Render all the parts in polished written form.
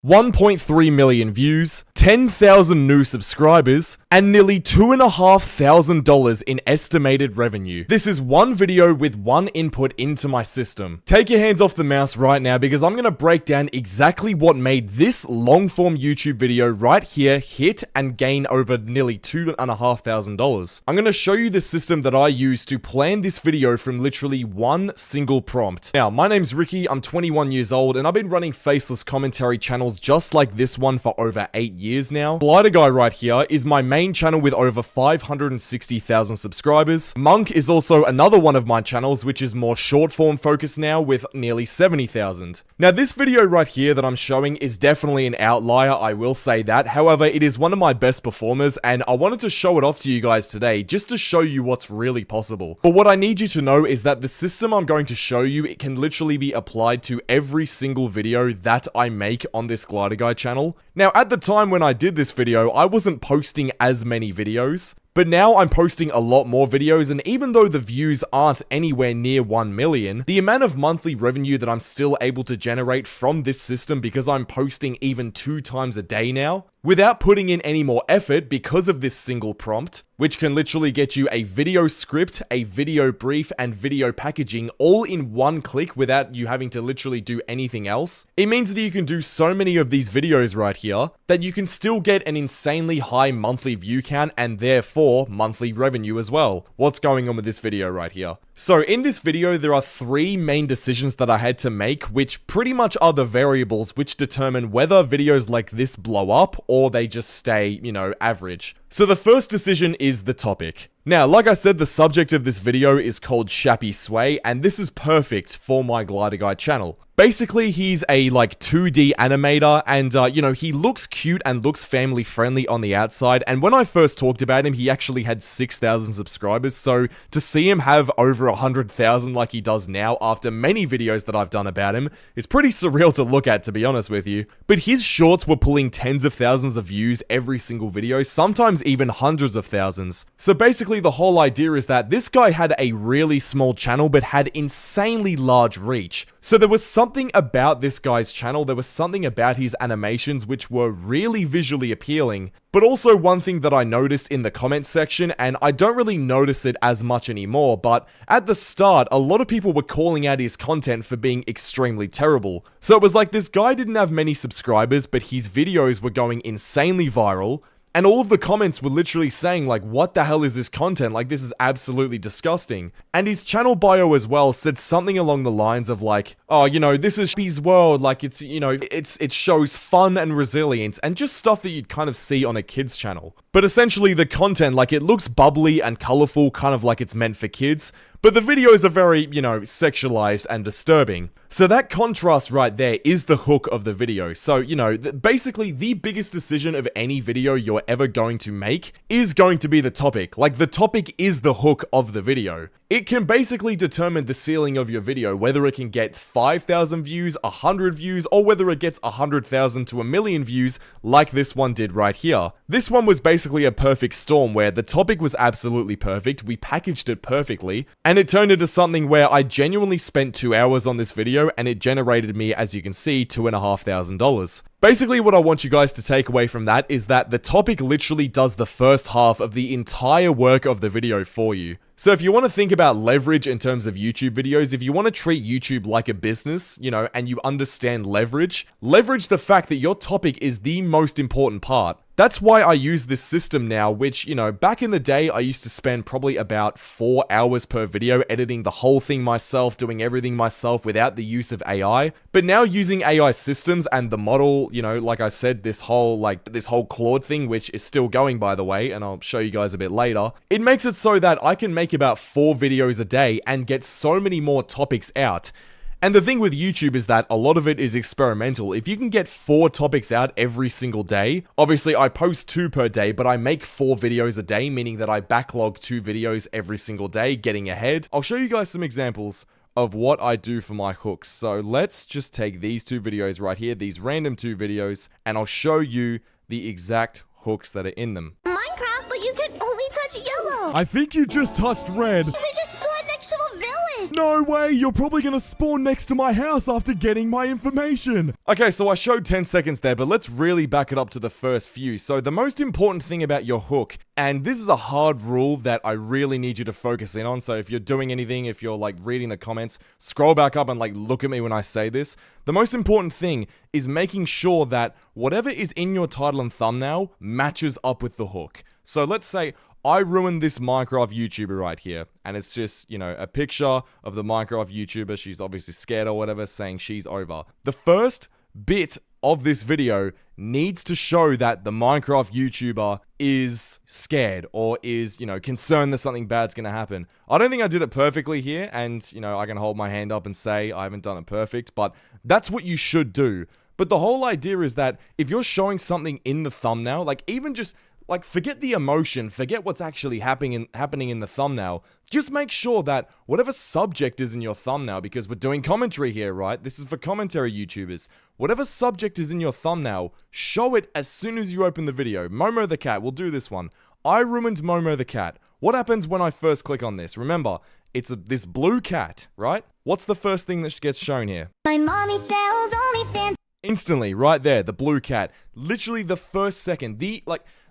1.3 million views, 10,000 new subscribers, and nearly $2,500 in estimated revenue. This is one video with one input into my system. Take your hands off the mouse right now because I'm going to break down exactly what made this long-form YouTube video right here hit and gain over nearly $2,500. I'm going to show you the system that I used to plan this video from literally one single prompt. Now, my name's Ricky, I'm 21 years old, and I've been running Faceless commentary channels just like this one for over 8 years now. Glider Guy right here is my main channel with over 560,000 subscribers. Monk is also another one of my channels, which is more short form focused now with nearly 70,000. Now this video right here that I'm showing is definitely an outlier, I will say that. However, it is one of my best performers and I wanted to show it off to you guys today just to show you what's really possible. But what I need you to know is that the system I'm going to show you, it can literally be applied to every single video that I make on this Glider Guy channel. Now at the time when I did this video, I wasn't posting as many videos, but now I'm posting a lot more videos, and even though the views aren't anywhere near 1 million, the amount of monthly revenue that I'm still able to generate from this system because I'm posting even 2 times a day now, without putting in any more effort because of this single prompt, which can literally get you a video script, a video brief, and video packaging all in one click without you having to literally do anything else. It means that you can do so many of these videos right here that you can still get an insanely high monthly view count and therefore monthly revenue as well. What's going on with this video right here? So in this video, there are 3 main decisions that I had to make, which pretty much are the variables which determine whether videos like this blow up or they just stay, you know, average. So the first decision is the topic. Now, like I said, the subject of this video is called Shappy Sway, and this is perfect for my Glider Guy channel. Basically, he's a, 2D animator, and, you know, he looks cute and looks family friendly on the outside, and when I first talked about him, he actually had 6,000 subscribers, so to see him have over 100,000 like he does now after many videos that I've done about him is pretty surreal to look at, to be honest with you. But his shorts were pulling tens of thousands of views every single video, sometimes even hundreds of thousands. So basically, the whole idea is that this guy had a really small channel but had insanely large reach. So there was something about this guy's channel, there was something about his animations which were really visually appealing. But also one thing that I noticed in the comments section, and I don't really notice it as much anymore, but at the start, a lot of people were calling out his content for being extremely terrible. So it was like this guy didn't have many subscribers, but his videos were going insanely viral. And all of the comments were literally saying, like, what the hell is this content? Like, this is absolutely disgusting. And his channel bio as well said something along the lines of like, oh, you know, this is Shappy's world. Like, it's, you know, it shows fun and resilience and just stuff that you'd kind of see on a kid's channel. But essentially the content, like, it looks bubbly and colorful, kind of like it's meant for kids. But the videos are very, you know, sexualized and disturbing. So that contrast right there is the hook of the video. So, you know, basically the biggest decision of any video you're ever going to make is going to be the topic. Like, the topic is the hook of the video. It can basically determine the ceiling of your video, whether it can get 5,000 views, 100 views, or whether it gets 100,000 to 1 million views like this one did right here. This one was basically a perfect storm where the topic was absolutely perfect, we packaged it perfectly, and it turned into something where I genuinely spent 2 hours on this video and it generated me, as you can see, $2,500. Basically, what I want you guys to take away from that is that the topic literally does the first half of the entire work of the video for you. So if you want to think about leverage in terms of YouTube videos, if you want to treat YouTube like a business, you know, and you understand leverage the fact that your topic is the most important part. That's why I use this system now, which, you know, back in the day, I used to spend probably about 4 hours per video editing the whole thing myself, doing everything myself without the use of AI. But now using AI systems and the model, you know, like I said, this whole Claude thing, which is still going, by the way, and I'll show you guys a bit later, it makes it so that I can make about 4 videos a day and get so many more topics out. And the thing with YouTube is that a lot of it is experimental. If you can get 4 topics out every single day, obviously I post 2 per day, but I make 4 videos a day, meaning that I backlog 2 videos every single day, getting ahead. I'll show you guys some examples of what I do for my hooks. So let's just take these 2 videos right here, these random 2 videos, and I'll show you the exact hooks that are in them. Minecraft, but you can only touch yellow. I think you just touched red. We just spawned next to a village. No way, you're probably gonna spawn next to my house after getting my information. Okay, so I showed 10 seconds there, but let's really back it up to the first few. So the most important thing about your hook, and this is a hard rule that I really need you to focus in on, so if you're doing anything, if you're like reading the comments, scroll back up and like look at me when I say this. The most important thing is making sure that whatever is in your title and thumbnail matches up with the hook. So let's say I ruined this Minecraft YouTuber right here, and it's just, you know, a picture of the Minecraft YouTuber. She's obviously scared or whatever, saying she's over. The first bit of this video needs to show that the Minecraft YouTuber is scared or is, you know, concerned that something bad's gonna happen. I don't think I did it perfectly here, and, you know, I can hold my hand up and say I haven't done it perfect, but that's what you should do. But the whole idea is that if you're showing something in the thumbnail, like even just like, forget the emotion, forget what's actually happening in the thumbnail. Just make sure that whatever subject is in your thumbnail, because we're doing commentary here, right? This is for commentary YouTubers. Whatever subject is in your thumbnail, show it as soon as you open the video. Momo the cat, we'll do this one. I ruined Momo the cat. What happens when I first click on this? Remember, it's this blue cat, right? What's the first thing that gets shown here? My mommy sells OnlyFans. Instantly, right there, the blue cat. Literally the first second.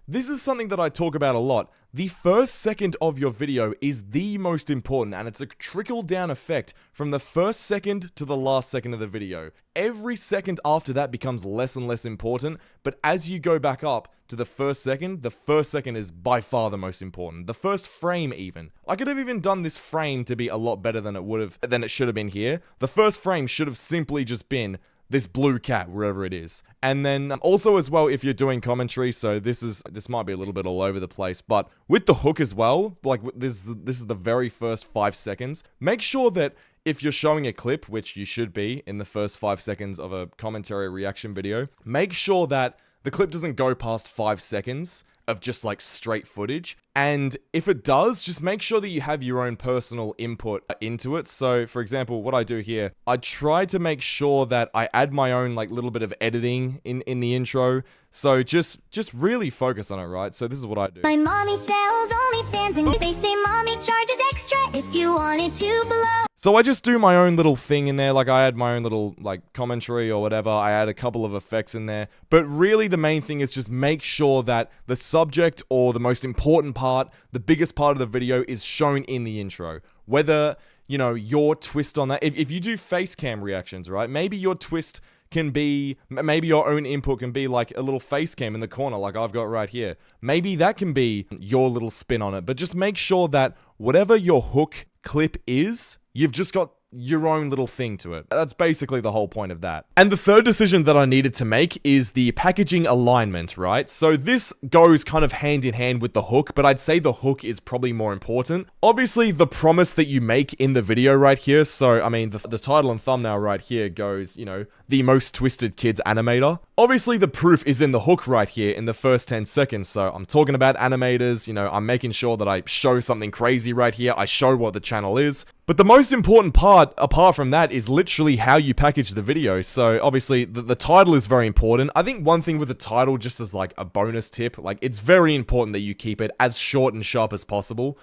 This is something that I talk about a lot. The first second of your video is the most important, and it's a trickle-down effect from the first second to the last second of the video. Every second after that becomes less and less important, but as you go back up to the first second is by far the most important. The first frame even. I could have even done this frame to be a lot better than it should have been here. The first frame should have simply just been this blue cat, wherever it is. And then also as well, if you're doing commentary, so this might be a little bit all over the place, but with the hook as well, like this is the very first 5 seconds, make sure that if you're showing a clip, which you should be in the first 5 seconds of a commentary reaction video, make sure that the clip doesn't go past 5 seconds of just like straight footage. And if it does, just make sure that you have your own personal input into it. So for example, what I do here, I try to make sure that I add my own like little bit of editing in the intro. So just really focus on it, right? So this is what I do. My mommy sells OnlyFans and they say mommy charges extra if you wanted to blow. So I just do my own little thing in there, like I add my own little like commentary or whatever, I add a couple of effects in there, but really the main thing is just make sure that the subject or the most important part, the biggest part of the video is shown in the intro. Whether, you know, your twist on that, if you do face cam reactions, right, maybe your twist can be, maybe your own input can be like a little face cam in the corner like I've got right here. Maybe that can be your little spin on it, but just make sure that whatever your hook clip is, you've just got your own little thing to it. That's basically the whole point of that. And the third decision that I needed to make is the packaging alignment, right? So this goes kind of hand in hand with the hook, but I'd say the hook is probably more important. Obviously, the promise that you make in the video right here, so I mean, the title and thumbnail right here goes, you know, the most twisted kids animator. Obviously, the proof is in the hook right here in the first 10 seconds, so I'm talking about animators, you know, I'm making sure that I show something crazy right here, I show what the channel is. But the most important part, apart from that, is literally how you package the video. So obviously, the title is very important. I think one thing with the title, just as like a bonus tip, like it's very important that you keep it as short and sharp as possible.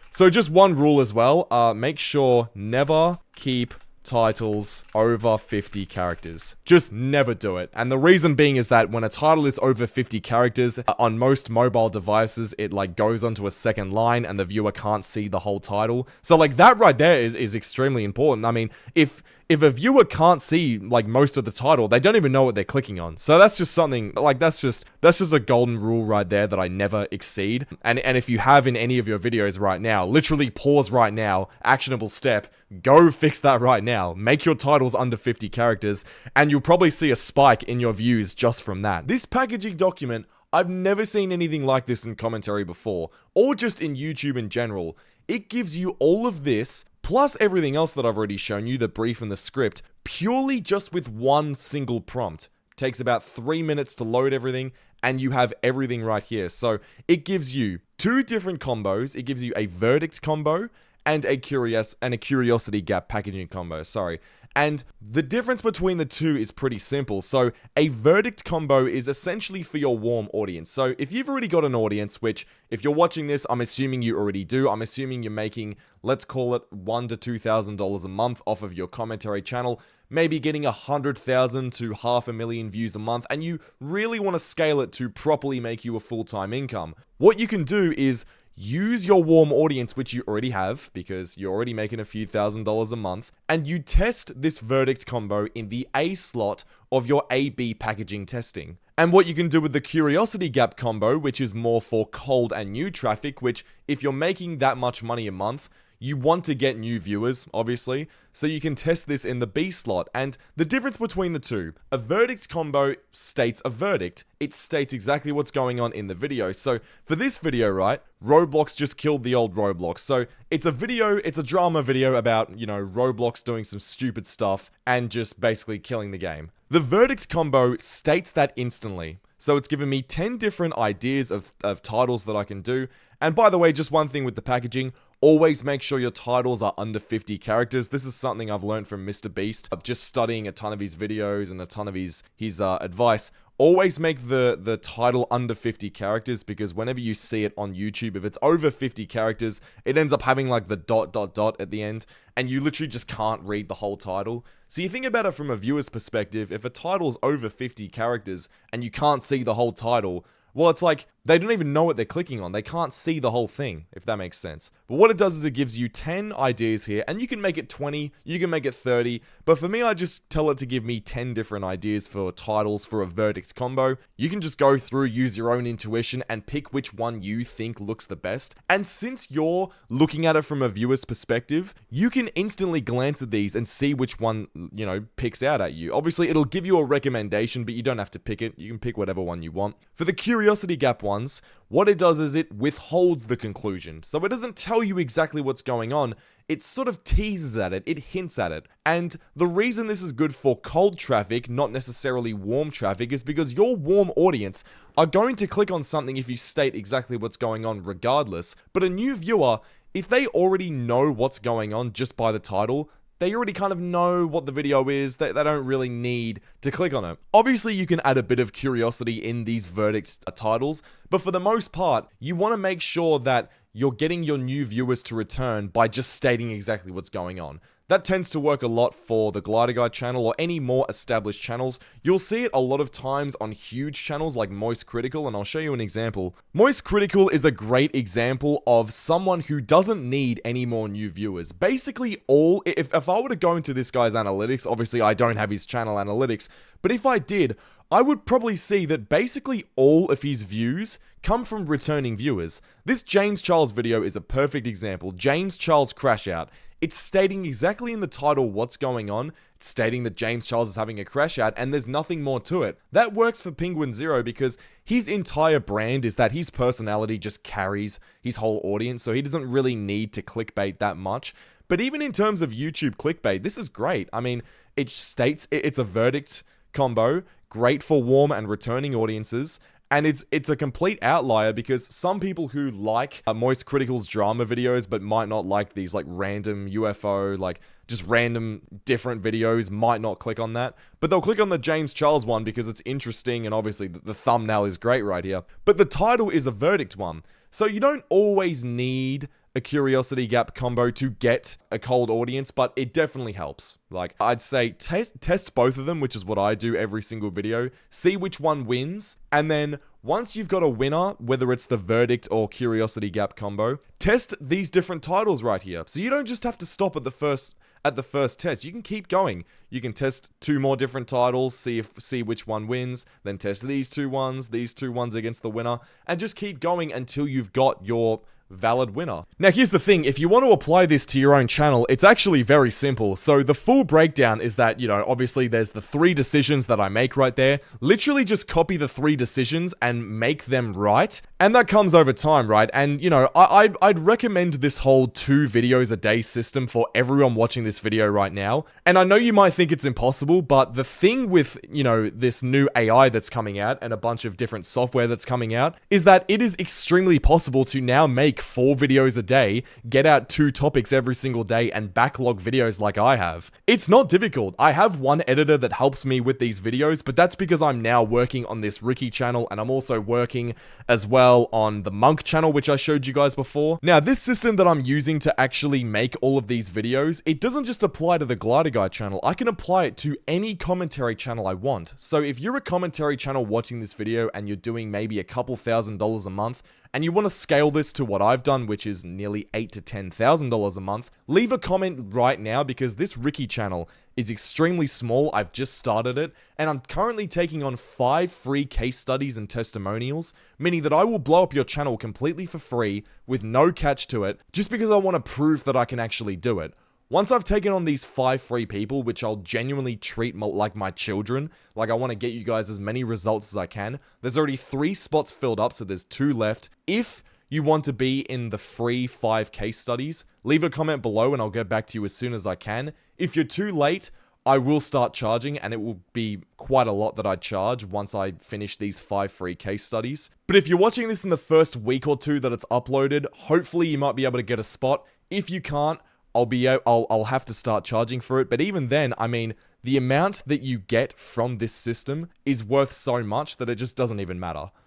So just one rule as well, make sure never keep titles over 50 characters. Just never do it. And the reason being is that when a title is over 50 characters, on most mobile devices, it like goes onto a second line and the viewer can't see the whole title. So like that right there is extremely important. I mean, if a viewer can't see like most of the title, they don't even know what they're clicking on. So that's just something like that's just a golden rule right there that I never exceed. And if you have in any of your videos right now, literally pause right now, actionable step, go fix that right now. Make your titles under 50 characters and you'll probably see a spike in your views just from that. This packaging document, I've never seen anything like this in commentary before, or just in YouTube in general. It gives you all of this, plus everything else that I've already shown you, the brief and the script, purely just with one single prompt. Takes about 3 minutes to load everything, and you have everything right here. So it gives you 2 different combos. It gives you a verdict combo and a curiosity gap packaging combo, sorry. And the difference between the two is pretty simple. So a verdict combo is essentially for your warm audience. So if you've already got an audience, which if you're watching this, I'm assuming you already do. I'm assuming you're making, let's call it $1,000 to $2,000 a month off of your commentary channel, maybe getting 100,000 to 500,000 views a month, and you really want to scale it to properly make you a full-time income. What you can do is use your warm audience, which you already have, because you're already making a few $1,000s a month, and you test this verdict combo in the A slot of your A/B packaging testing. And what you can do with the curiosity gap combo, which is more for cold and new traffic, which if you're making that much money a month, you want to get new viewers, obviously, so you can test this in the B slot. And the difference between the two, a verdict combo states a verdict. It states exactly what's going on in the video. So for this video, right, Roblox just killed the old Roblox. So it's a video, it's a drama video about, you know, Roblox doing some stupid stuff and just basically killing the game. The verdict combo states that instantly. So it's given me 10 different ideas of titles that I can do. And by the way, just one thing with the packaging, always make sure your titles are under 50 characters. This is something I've learned from Mr. Beast, just studying a ton of his videos and a ton of his advice. Always make the title under 50 characters, because whenever you see it on YouTube, if it's over 50 characters, it ends up having like the ... at the end, and you literally just can't read the whole title. So you think about it from a viewer's perspective, if a title's over 50 characters and you can't see the whole title, well, it's like they don't even know what they're clicking on. They can't see the whole thing, if that makes sense. But what it does is it gives you 10 ideas here, and you can make it 20, you can make it 30, but for me, I just tell it to give me 10 different ideas for titles for a verdict combo. You can just go through, use your own intuition, and pick which one you think looks the best. And since you're looking at it from a viewer's perspective, you can instantly glance at these and see which one, you know, picks out at you. Obviously, it'll give you a recommendation, but you don't have to pick it. You can pick whatever one you want. For the curiosity gap ones, what it does is it withholds the conclusion. So it doesn't tell you exactly what's going on. It sort of teases at it. It hints at it. And the reason this is good for cold traffic, not necessarily warm traffic, is because your warm audience are going to click on something if you state exactly what's going on regardless. But a new viewer, if they already know what's going on just by the title, they already kind of know what the video is. They don't really need to click on it. Obviously, you can add a bit of curiosity in these verdict titles, but for the most part, you want to make sure that you're getting your new viewers to return by just stating exactly what's going on. That tends to work a lot for the Glider Guy channel or any more established channels. You'll see it a lot of times on huge channels like Moist Critical, and I'll show you an example. Moist Critical is a great example of someone who doesn't need any more new viewers. Basically, if I were to go into this guy's analytics, obviously I don't have his channel analytics, but if I did, I would probably see that basically all of his views come from returning viewers. This James Charles video is a perfect example. James Charles Crash Out. It's stating exactly in the title what's going on. It's stating that James Charles is having a crash out, and there's nothing more to it. That works for Penguin Zero because his entire brand is that his personality just carries his whole audience, so he doesn't really need to clickbait that much. But even in terms of YouTube clickbait, this is great. I mean, it states it's a verdict combo, great for warm and returning audiences. And it's a complete outlier because some people who like Moist Critical's drama videos but might not like these like random UFO, like just random different videos, might not click on that. But they'll click on the James Charles one because it's interesting and obviously the thumbnail is great right here. But the title is a verdict one. So you don't always need a curiosity gap combo to get a cold audience, but it definitely helps. Like, I'd say test both of them, which is what I do every single video. See which one wins, and then once you've got a winner, whether it's the verdict or curiosity gap combo, test these different titles right here. So you don't just have to stop at the first test. You can keep going. You can test 2 more different titles, see which one wins, then test these two ones against the winner, and just keep going until you've got your valid winner. Now here's the thing, if you want to apply this to your own channel, it's actually very simple. So the full breakdown is that, you know, obviously there's the 3 decisions that I make right there. Literally just copy the 3 decisions and make them right. And that comes over time, right? And, you know, I'd recommend this whole 2 videos a day system for everyone watching this video right now. And I know you might think it's impossible, but the thing with, you know, this new AI that's coming out and a bunch of different software that's coming out is that it is extremely possible to now make make 4 videos a day, get out 2 topics every single day, and backlog videos like I have. It's not difficult. I have one editor that helps me with these videos, but that's because I'm now working on this Ricky channel, and I'm also working as well on the Monk channel, which I showed you guys before. Now, this system that I'm using to actually make all of these videos, it doesn't just apply to the Glider Guy channel. I can apply it to any commentary channel I want. So if you're a commentary channel watching this video and you're doing maybe a couple $1,000s a month, and you want to scale this to what I've done, which is nearly $8,000 to $10,000 a month, leave a comment right now, because this Ricky channel is extremely small. I've just started it, and I'm currently taking on 5 free case studies and testimonials, meaning that I will blow up your channel completely for free with no catch to it, just because I want to prove that I can actually do it. Once I've taken on these 5 free people, which I'll genuinely treat like my children, like I want to get you guys as many results as I can, there's already 3 spots filled up, so there's 2 left. If you want to be in the free 5 case studies, leave a comment below and I'll get back to you as soon as I can. If you're too late, I will start charging, and it will be quite a lot that I charge once I finish these 5 free case studies. But if you're watching this in the first week or 2 that it's uploaded, hopefully you might be able to get a spot. If you can't, I'll have to start charging for it. But even then, I mean, the amount that you get from this system is worth so much that it just doesn't even matter.